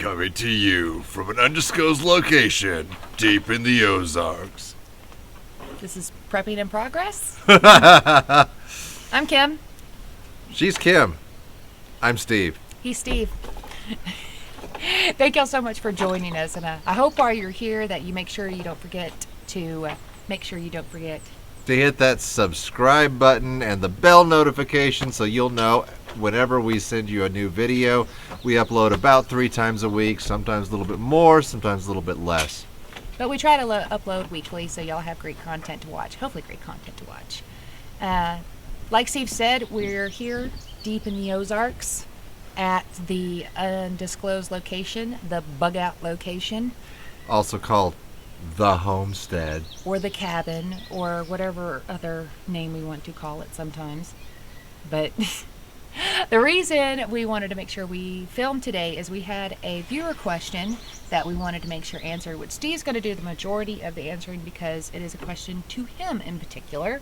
Coming to you from an undisclosed location deep in the Ozarks. This is Prepping in Progress. I'm Kim. She's Kim. I'm Steve. He's Steve. Thank y'all so much for joining us, and I hope while you're here that you make sure you don't forget to To hit that subscribe button and the bell notification so you'll know whenever we send you a new video. We upload about 3 times a week, sometimes a little bit more, sometimes a little bit less. But we try to upload weekly so y'all have great content to watch. Hopefully great content to watch. Like Steve said, we're here deep in the Ozarks at the undisclosed location, the bug out location. Also called the homestead. Or the cabin, or whatever other name we want to call it sometimes. But the reason we wanted to make sure we filmed today is we had a viewer question that we wanted to make sure answered, which Steve's going to do the majority of the answering because it is a question to him in particular.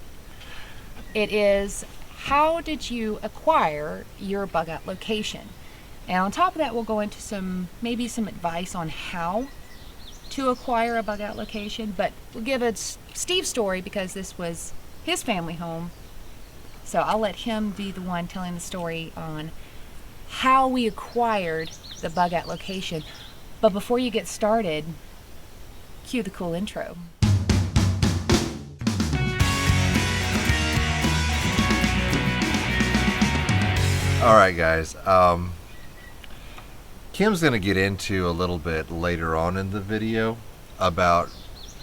It is, how did you acquire your bug out location? And on top of that, we'll go into maybe some advice on how to acquire a bug out location, but we'll give it Steve's story because this was his family home. So I'll let him be the one telling the story on how we acquired the bug out location. But before you get started, cue the cool intro. All right, guys. Kim's going to get into a little bit later on in the video about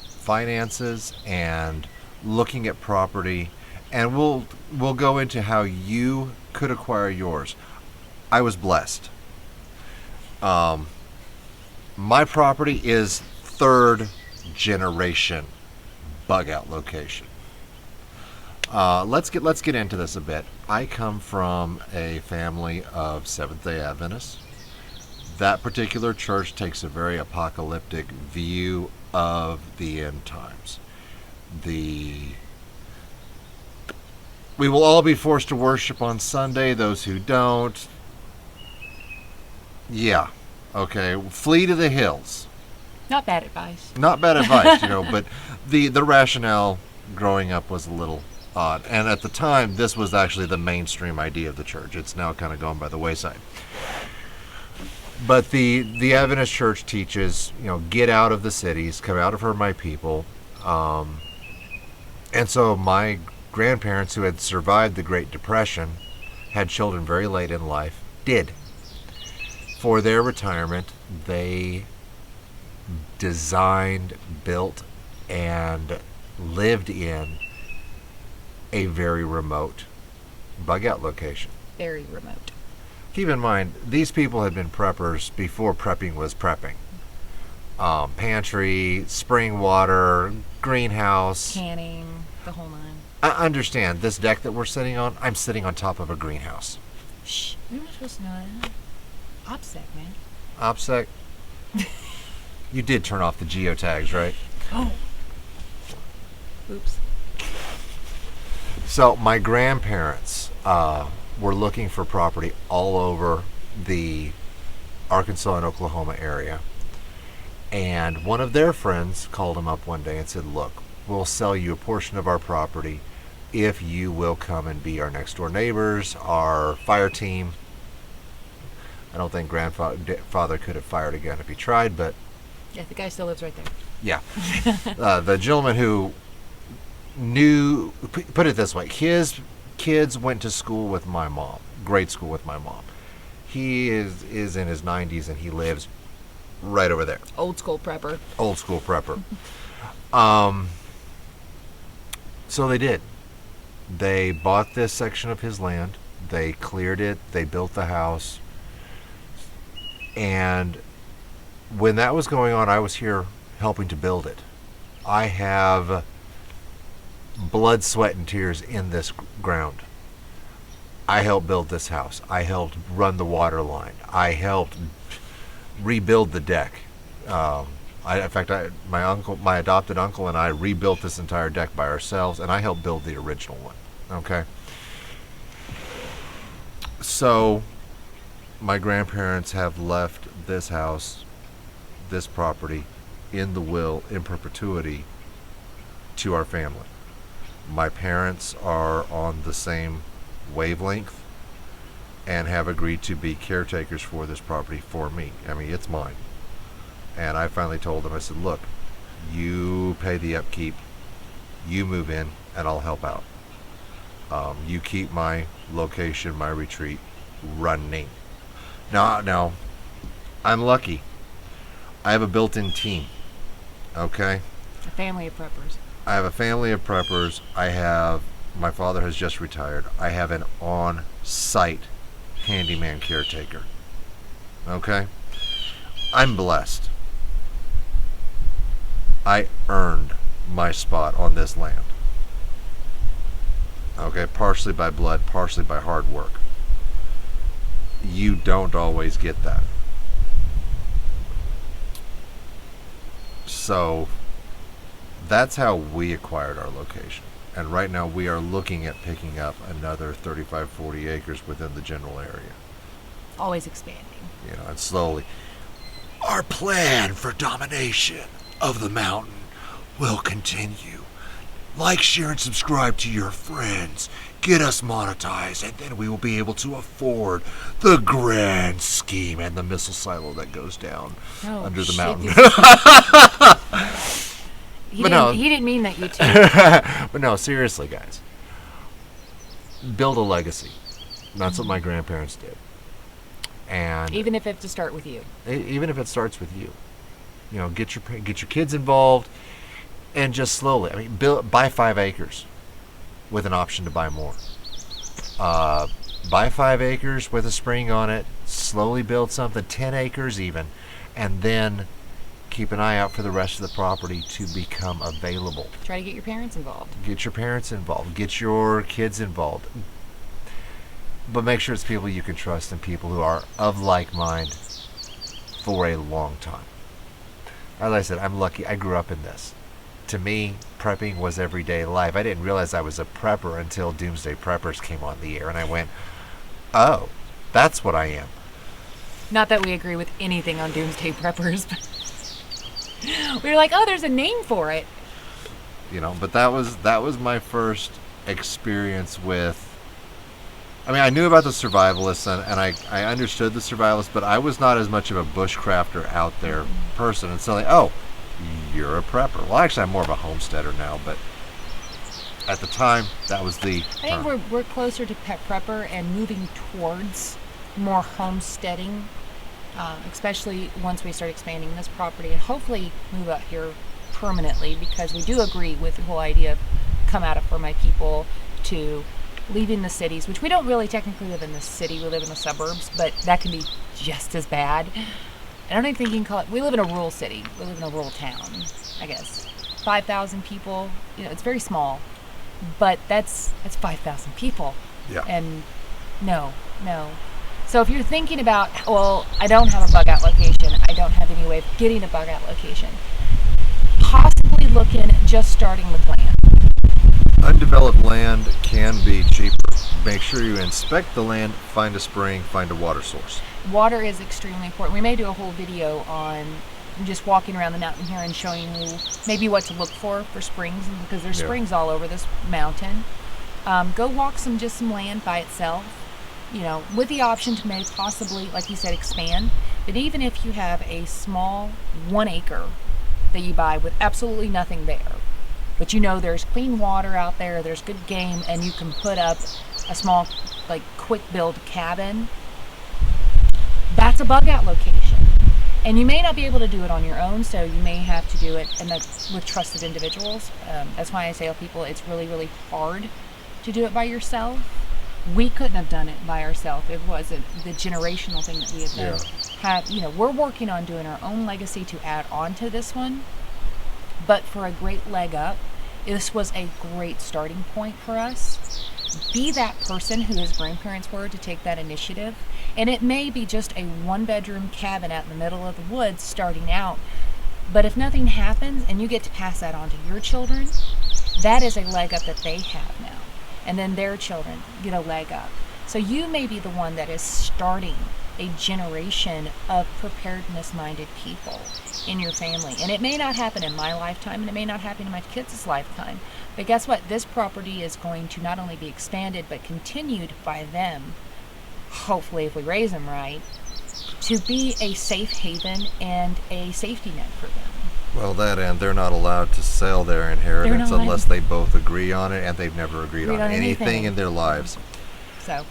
finances and looking at property, and we'll go into how you could acquire yours. I was blessed. My property is 3rd generation bug out location. Let's get into this a bit. I come from a family of Seventh-day Adventists. That particular church takes a very apocalyptic view of the end times. We will all be forced to worship on Sunday. Those who don't, yeah, okay, flee to the hills. Not bad advice. Not bad advice, but the rationale growing up was a little odd. And at the time, this was actually the mainstream idea of the church. It's now kind of gone by the wayside. But the Adventist church teaches, get out of the cities, come out of her, my people. And so my grandparents, who had survived the Great Depression, had children very late in life, did. For their retirement, they designed, built, and lived in a very remote bug out location. Very remote. Keep in mind, these people had been preppers before prepping was prepping. Pantry, spring water, greenhouse. Canning, the whole nine. I understand, this deck that we're sitting on, I'm sitting on top of a greenhouse. Shh, you're not supposed to know that. OPSEC, man. OPSEC? You did turn off the geotags, right? Oh. Oops. So my grandparents were looking for property all over the Arkansas and Oklahoma area. And one of their friends called them up one day and said, look, we'll sell you a portion of our property if you will come and be our next door neighbors, our fire team. I don't think grandfather could have fired again if he tried, but... Yeah, the guy still lives right there. Yeah. The gentleman who knew, put it this way, his kids went to school with my mom, grade school with my mom. He is in his 90s and he lives right over there. Old school prepper. Old school prepper. So they did. They bought this section of his land. They cleared it. They built the house. And when that was going on, I was here helping to build it. I have blood, sweat, and tears in this ground. I helped build this house. I helped run the water line. I helped rebuild the deck. My adopted uncle and I rebuilt this entire deck by ourselves, and I helped build the original one. Okay. So my grandparents have left this house, this property, in the will in perpetuity to our family. My parents are on the same wavelength and have agreed to be caretakers for this property for me. I mean, it's mine. And I finally told them, I said, look, you pay the upkeep, you move in, and I'll help out. You keep my location, my retreat running. Now, I'm lucky. I have a built-in team. Okay? A family of preppers. I have a family of preppers. My father has just retired. I have an on-site handyman caretaker. Okay? I'm blessed. I earned my spot on this land. Okay? Partially by blood, partially by hard work. You don't always get that. So that's how we acquired our location. And right now we are looking at picking up another 35, 40 acres within the general area. Always expanding. You know, and slowly. Our plan for domination of the mountain will continue. Like, share, and subscribe to your friends. Get us monetized, and then we will be able to afford the grand scheme and the missile silo that goes down under the mountain. He didn't mean that, you two. But no, seriously, guys. Build a legacy. That's what my grandparents did. And even if it has to start with you. Even if it starts with you. You know, get your kids involved, and just slowly. I mean, buy 5 acres with an option to buy more. Buy 5 acres with a spring on it. Slowly build something, 10 acres even, and then keep an eye out for the rest of the property to become available. Try to get your parents involved. Get your parents involved. Get your kids involved. But make sure it's people you can trust and people who are of like mind for a long time. As I said, I'm lucky. I grew up in this. To me, prepping was everyday life. I didn't realize I was a prepper until Doomsday Preppers came on the air, and I went, oh, that's what I am. Not that we agree with anything on Doomsday Preppers, but we were like, oh, there's a name for it. You know, but that was my first experience with. I mean, I knew about the survivalists, and I understood the survivalists, but I was not as much of a bushcrafter out there person. And suddenly, oh, you're a prepper. Well, actually, I'm more of a homesteader now, but at the time, that was the I think we're closer to pet prepper and moving towards more homesteading, especially once we start expanding this property and hopefully move out here permanently, because we do agree with the whole idea of come out of for my people to leaving the cities, which we don't really technically live in the city. We live in the suburbs, but that can be just as bad. I don't even think you can call it. We live in a rural city. We live in a rural town, I guess. 5,000 people. You know, it's very small, but that's 5,000 people. Yeah. And no. So if you're thinking about, well, I don't have a bug out location. I don't have any way of getting a bug out location. Possibly look in just starting with land. Undeveloped land can be cheaper. Make sure you inspect the land, find a spring, find a water source. Water is extremely important. We may do a whole video on just walking around the mountain here and showing you maybe what to look for springs, because there's springs all over this mountain. Go walk some land by itself, you know, with the option to maybe possibly, like you said, expand. But even if you have a small 1 acre that you buy with absolutely nothing there, but you know there's clean water out there, there's good game, and you can put up a small, like, quick build cabin, that's a bug out location. And you may not be able to do it on your own, so you may have to do it with trusted individuals. That's why I say to people, it's really, really hard to do it by yourself. We couldn't have done it by ourselves. It wasn't the generational thing that we have done. We're working on doing our own legacy to add on to this one. But for a great leg up, this was a great starting point for us. Be that person who his grandparents were to take that initiative. And it may be just a 1-bedroom cabin out in the middle of the woods starting out. But if nothing happens and you get to pass that on to your children, that is a leg up that they have now. And then their children get a leg up. So you may be the one that is starting a generation of preparedness-minded people in your family. And it may not happen in my lifetime, and it may not happen in my kids' lifetime. But guess what? This property is going to not only be expanded, but continued by them, hopefully if we raise them right, to be a safe haven and a safety net for them. Well, that and they're not allowed to sell their inheritance not. unless they both agree on it, and they've never agreed on anything anything. in their lives. So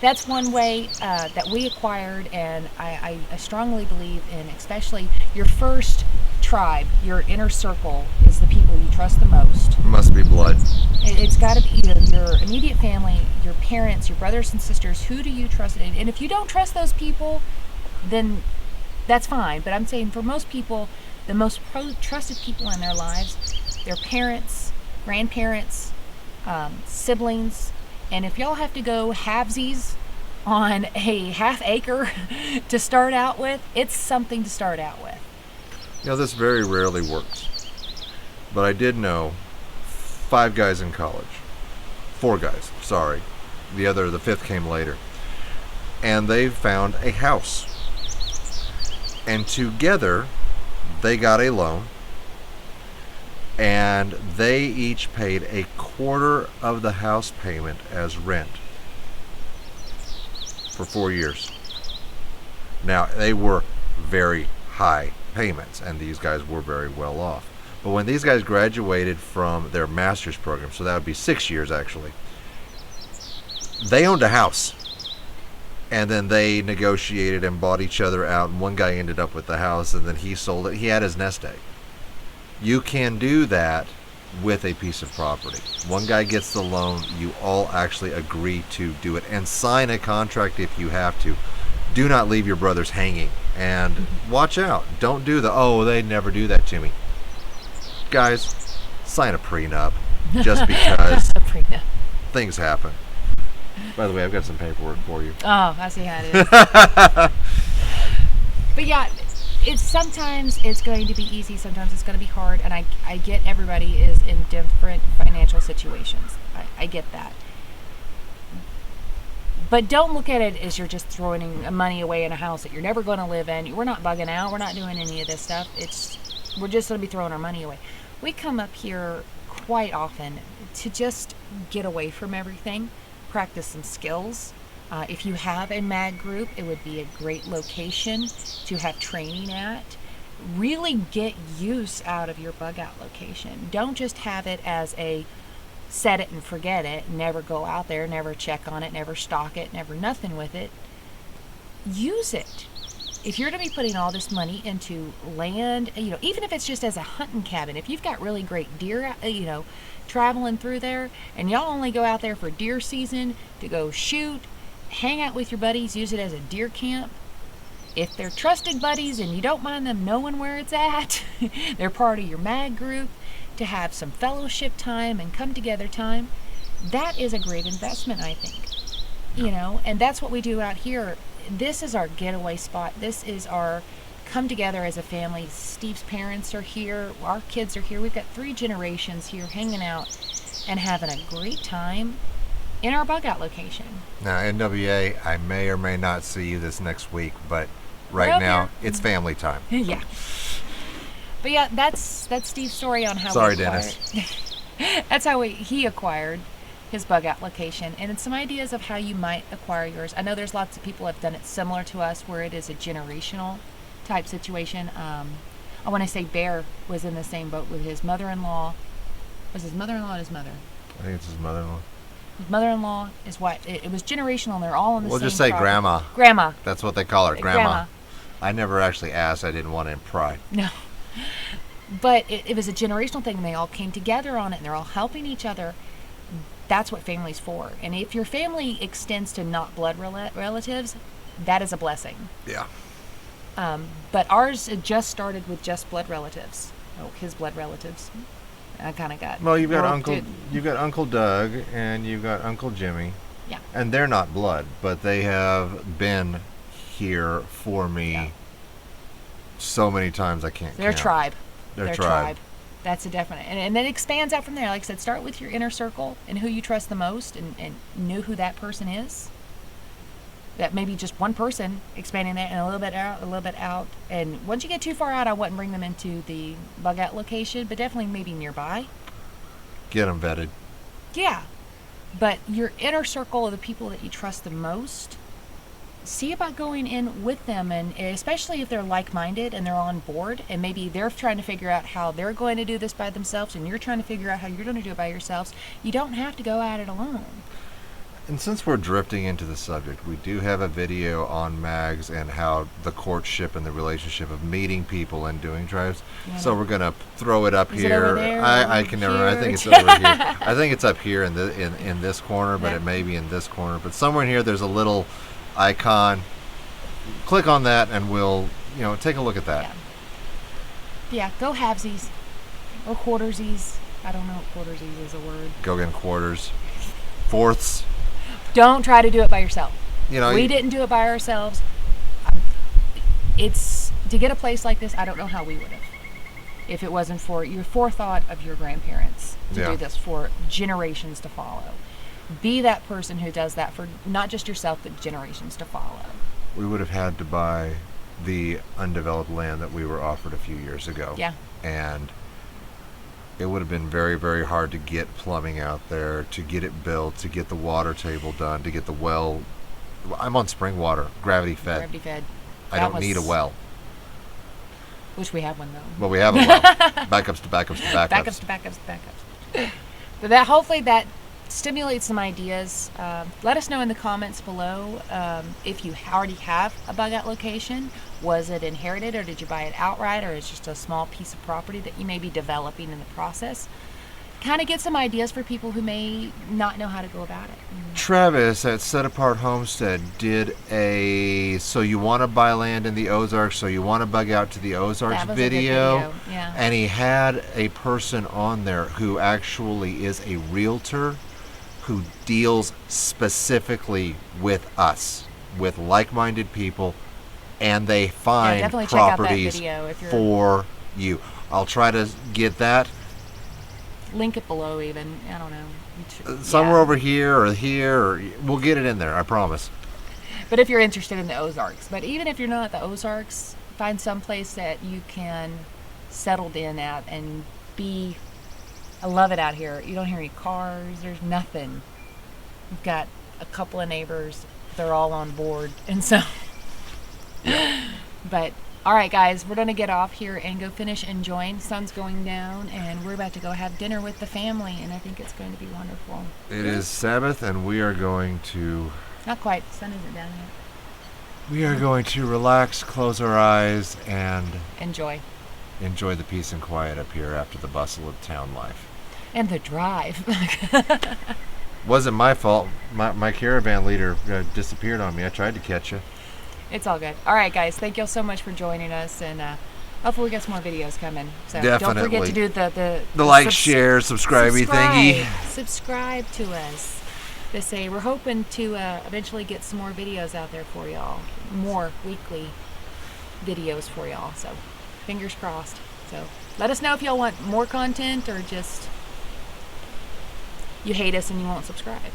that's one way that we acquired, and I strongly believe in, especially your first tribe, your inner circle is the people you trust the most. Must be blood. It's got to be either your immediate family, your parents, your brothers and sisters. Who do you trust? And if you don't trust those people, then that's fine. But I'm saying for most people, the most trusted people in their lives, their parents, grandparents, siblings. And if y'all have to go halvesies on a half acre to start out with, it's something to start out with. You know, this very rarely works. But I did know 5 guys in college. 4 guys, sorry. The fifth came later. And they found a house. And together, they got a loan. And they each paid a quarter of the house payment as rent for 4 years. Now, they were very high payments, and these guys were very well off. But when these guys graduated from their master's program, so that would be 6 years actually, they owned a house. And then they negotiated and bought each other out, and one guy ended up with the house, and then he sold it. He had his nest egg. You can do that with a piece of property. One guy gets the loan, you all actually agree to do it, and sign a contract if you have to. Do not leave your brothers hanging, and watch out. Don't do they'd never do that to me. Guys, sign a prenup just because A prenup. things happen. By the way, I've got some paperwork for you. Oh, I see how it is. But yeah, sometimes it's going to be easy, sometimes it's going to be hard, and I get everybody is in different financial situations. I get that. But don't look at it as you're just throwing money away in a house that you're never going to live in. We're not bugging out. We're not doing any of this stuff. We're just going to be throwing our money away. We come up here quite often to just get away from everything, practice some skills. If you have a mag group, it would be a great location to have training at. Really get use out of your bug out location. Don't just have it as a set it and forget it, never go out there, never check on it, never stock it, never nothing with it. Use it. If you're going to be putting all this money into land, even if it's just as a hunting cabin, if you've got really great deer, traveling through there, and y'all only go out there for deer season to go shoot, hang out with your buddies, use it as a deer camp. If they're trusted buddies and you don't mind them knowing where it's at, they're part of your mag group, to have some fellowship time and come together time, that is a great investment, I think. And that's what we do out here. This is our getaway spot. This is our come together as a family. Steve's parents are here. Our kids are here. We've got 3 generations here hanging out and having a great time in our bug out location. Now, NWA, I may or may not see you this next week, but right now, it's family time. Yeah. But yeah, that's Steve's story on how Sorry, we acquired. Dennis. That's how he acquired his bug out location, and it's some ideas of how you might acquire yours. I know there's lots of people have done it similar to us, where it is a generational type situation. I want to say Bear was in the same boat with his mother-in-law. Was his mother-in-law and his mother? I think it's his mother-in-law. His mother-in-law, his wife. It was generational, and they're all in the same. We'll just say property. grandma. Grandma. That's what they call her, grandma. I never actually asked. I didn't want to pry. No. But it was a generational thing, and they all came together on it, and they're all helping each other. That's what family's for. And if your family extends to not blood relatives, that is a blessing. Yeah. But ours just started with just blood relatives. Oh, his blood relatives. I kind of got. Well, you've got Uncle Doug, and you've got Uncle Jimmy. Yeah. And they're not blood, but they have been here for me so many times I can't Their count. tribe. Their tribe. That's a definite. And then it expands out from there. Like I said, start with your inner circle and who you trust the most, and know who that person is. that maybe just one person expanding that and a little bit out, a little bit out. And once you get too far out, I wouldn't bring them into the bug out location, but definitely maybe nearby. Get them vetted. Yeah. But your inner circle of the people that you trust the most, see about going in with them, and especially if they're like-minded and they're on board, and maybe they're trying to figure out how they're going to do this by themselves, and you're trying to figure out how you're going to do it by yourselves. You don't have to go at it alone. And since we're drifting into the subject, we do have a video on Mags and how the courtship and the relationship of meeting people and doing drives. Yeah. So we're gonna throw it up Is here. it over there, I over can never. I here? think it's over here. I think it's up here in this corner, but Yeah. it may be in this corner. But somewhere in here, there's a little icon. Click on that, and we'll take a look at that. Yeah, go halvesies or quartersies. I don't know if quartersies is a word. Go in quarters, fourths. Don't try to do it by yourself. We We didn't do it by ourselves. It's to get a place like this. I don't know how we would have, if it wasn't for your forethought of your grandparents to Yeah. do this for generations to follow. Be that person who does that for not just yourself, but generations to follow. We would have had to buy the undeveloped land that we were offered a few years ago. Yeah. And it would have been very, very hard to get plumbing out there, to get it built, to get the water table done, to get the well. I'm on spring water, gravity fed. Gravity fed. I That don't need a was- well. Wish we had one though. But we have a well. Backups to backups to backups. Backups to backups to backups. But that hopefully that stimulates some ideas. Let us know in the comments below if you already have a bug out location. Was it inherited, or did you buy it outright, or it's just a small piece of property that you may be developing in the process? Kind of get some ideas for people who may not know how to go about it. Travis at Set Apart Homestead did a so you want to buy land in the Ozarks, so you want to bug out to the Ozarks That was a good video. yeah. And he had a person on there who actually is a realtor who deals specifically with us, with like-minded people, and they find definitely check out that properties video if you're- for you. I'll try to get that Link it below even. I don't know. somewhere Yeah. over here, or we'll get it in there, I promise. But if you're interested in the Ozarks, but even if you're not at the Ozarks, find some place that you can settled in at and be. I love it out here. You don't hear any cars. There's nothing. We've got a couple of neighbors. They're all on board, and so. But all right, guys, we're gonna get off here and go finish enjoying. Sun's going down, and we're about to go have dinner with the family, and I think it's going to be wonderful. It is Sabbath, and we are going to Not quite. The sun isn't down yet. relax, close our eyes, and Enjoy. enjoy the peace and quiet up here after the bustle of town life. And the drive. Wasn't my fault. My caravan leader disappeared on me. I tried to catch you. It's all good. All right, guys. Thank you all so much for joining us, and hopefully we get some more videos coming. So don't forget Definitely. to do the like, subs- share, subscribe-y thingy. Subscribe to us. They say we're hoping to eventually get some more videos out there for y'all. More weekly videos for y'all. So fingers crossed. So let us know if y'all want more content or just you hate us and you won't subscribe.